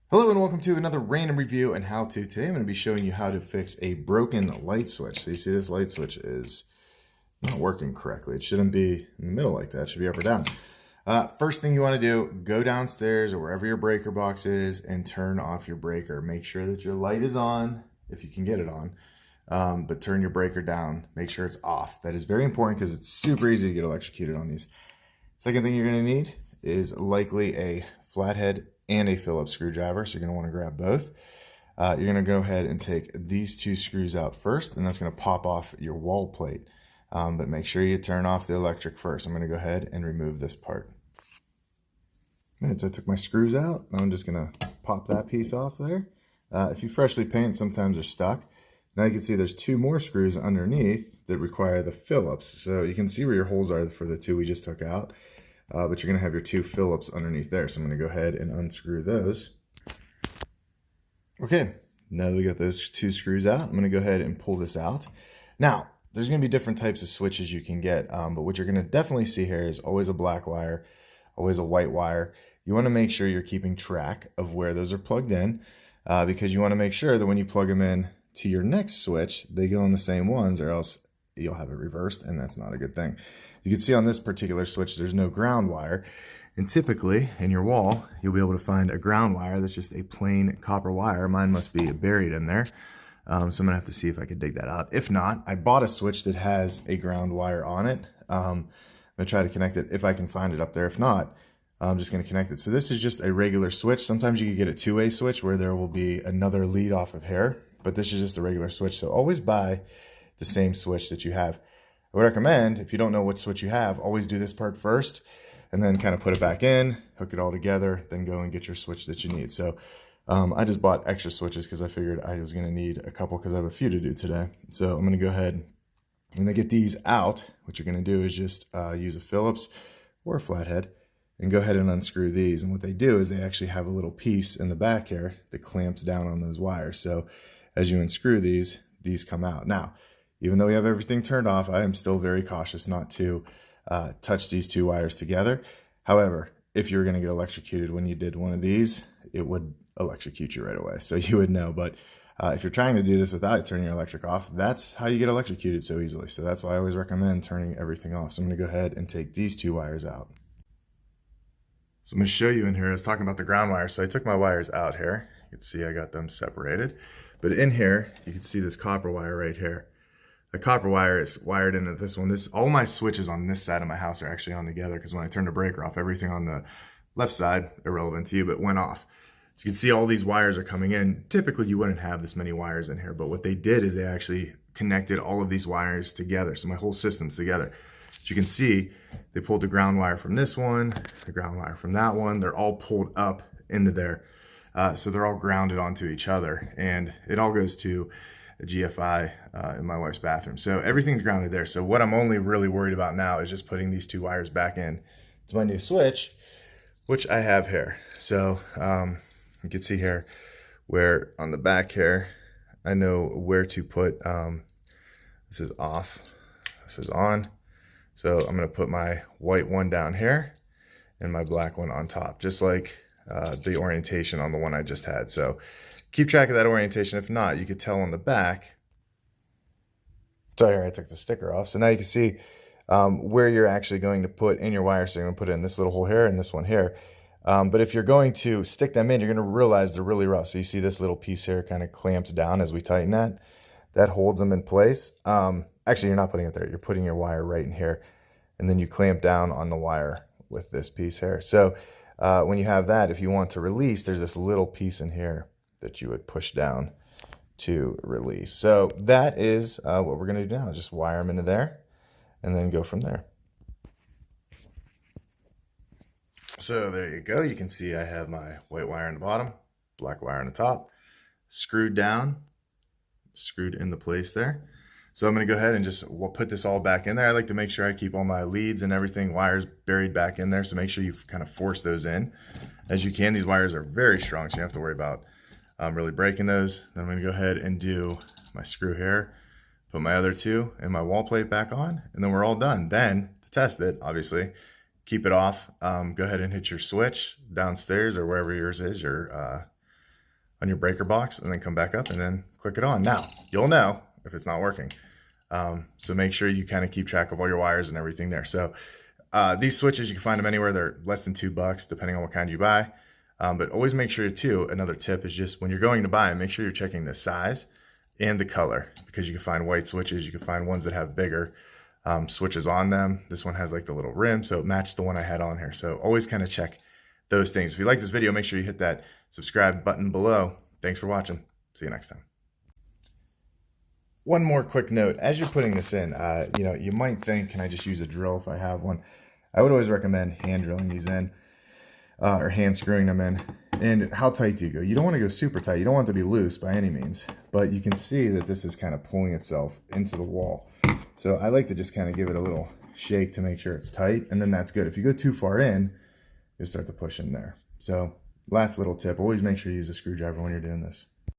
Hello and welcome to another random review and how-to. Today I'm going to be showing you how to fix a broken light switch. So you see this light switch is not working correctly. It shouldn't be in the middle like that. It should be up or down. First thing you want to do, go downstairs or wherever your breaker box is and turn off your breaker. Make sure that your light is on, if you can get it on, but turn your breaker down. Make sure it's off. That is very important because it's super easy to get electrocuted on these. Second thing you're going to need is likely a flathead and a Phillips screwdriver, so you're going to want to grab both. You're going to go ahead and take these two screws out first, and that's going to pop off your wall plate. But make sure you turn off the electric first. I'm going to go ahead and remove this part. Right, so I took my screws out. Now I'm just going to pop that piece off there. If you freshly paint, sometimes they're stuck. Now you can see there's two more screws underneath that require the Phillips. So you can see where your holes are for the two we just took out. But you're going to have your two Phillips underneath there. So I'm going to go ahead and unscrew those. Okay, now that we got those two screws out, I'm going to go ahead and pull this out. Now, there's going to be different types of switches you can get, but what you're going to definitely see here is always a black wire, always a white wire. You want to make sure you're keeping track of where those are plugged in, because you want to make sure that when you plug them in to your next switch, they go on the same ones, or else you'll have it reversed, and that's not a good thing. You can see on this particular switch, there's no ground wire. And typically, in your wall, you'll be able to find a ground wire that's just a plain copper wire. Mine must be buried in there. So I'm going to have to see if I could dig that out. If not, I bought a switch that has a ground wire on it. I'm going to try to connect it if I can find it up there. If not, I'm just going to connect it. So this is just a regular switch. Sometimes you can get a two-way switch where there will be another lead off of here, but this is just a regular switch. So always buy the same switch that you have. I would recommend, if you don't know what switch you have, always do this part first and then kind of put it back in, hook it all together, then go and get your switch that you need. So I just bought extra switches because I figured I was going to need a couple because I have a few to do today. So I'm going to go ahead and then get these out. What you're going to do is just use a Phillips or a flathead and go ahead and unscrew these. And what they do is they actually have a little piece in the back here that clamps down on those wires. So as you unscrew these come out. Now, even though we have everything turned off, I am still very cautious not to touch these two wires together. However, if you were going to get electrocuted when you did one of these, it would electrocute you right away. So you would know. But if you're trying to do this without turning your electric off, that's how you get electrocuted so easily. So that's why I always recommend turning everything off. So I'm going to go ahead and take these two wires out. So I'm going to show you in here, I was talking about the ground wire. So I took my wires out here. You can see I got them separated. But in here, you can see this copper wire right here. The copper wire is wired into this one. All my switches on this side of my house are actually on together because when I turned the breaker off, everything on the left side, irrelevant to you, but went off. So you can see all these wires are coming in. Typically, you wouldn't have this many wires in here, but what they did is they actually connected all of these wires together. So my whole system's together. As you can see, they pulled the ground wire from this one, the ground wire from that one. They're all pulled up into there. So they're all grounded onto each other, and it all goes to a GFI in my wife's bathroom. So everything's grounded there. So what I'm only really worried about now is just putting these two wires back in to my new switch, which I have here. So you can see here where on the back here, I know where to put, this is off, this is on. So I'm gonna put my white one down here and my black one on top, just like the orientation on the one I just had. So keep track of that orientation. If not, you could tell on the back. So here I took the sticker off. So now you can see where you're actually going to put in your wire. So you're going to put it in this little hole here and this one here. But if you're going to stick them in, you're going to realize they're really rough. So you see this little piece here kind of clamps down as we tighten that. That holds them in place. Actually, you're not putting it there. You're putting your wire right in here. And then you clamp down on the wire with this piece here. So when you have that, if you want to release, there's this little piece in here that you would push down to release. So that is what we're going to do now, is just wire them into there and then go from there. So there you go. You can see I have my white wire on the bottom, black wire on the top, screwed down, screwed into place there. So I'm going to go ahead and just put this all back in there. I like to make sure I keep all my leads and everything, wires buried back in there. So make sure you kind of force those in as you can. These wires are very strong, so you have to worry about really breaking those. Then I'm going to go ahead and do my screw here, put my other two and my wall plate back on, and then we're all done. Then to test it, obviously, keep it off. Go ahead and hit your switch downstairs or wherever yours is, your on your breaker box and then come back up and then click it on. Now, you'll know if it's not working. So make sure you kind of keep track of all your wires and everything there. So these switches, you can find them anywhere. They're less than $2 depending on what kind you buy. But always make sure too, another tip is just when you're going to buy them, make sure you're checking the size and the color, because you can find white switches, you can find ones that have bigger switches on them. This one has like the little rim, so it matched the one I had on here. So always kind of check those things. If you like this video, make sure you hit that subscribe button below. Thanks for watching. See you next time. One more quick note, as you're putting this in, you might think, can I just use a drill if I have one? I would always recommend hand drilling these in, or hand screwing them in. And how tight do you go? You don't want to go super tight. You don't want it to be loose by any means, but you can see that this is kind of pulling itself into the wall. So I like to just kind of give it a little shake to make sure it's tight, and then that's good. If you go too far in, you'll start to push in there. So last little tip, always make sure you use a screwdriver when you're doing this.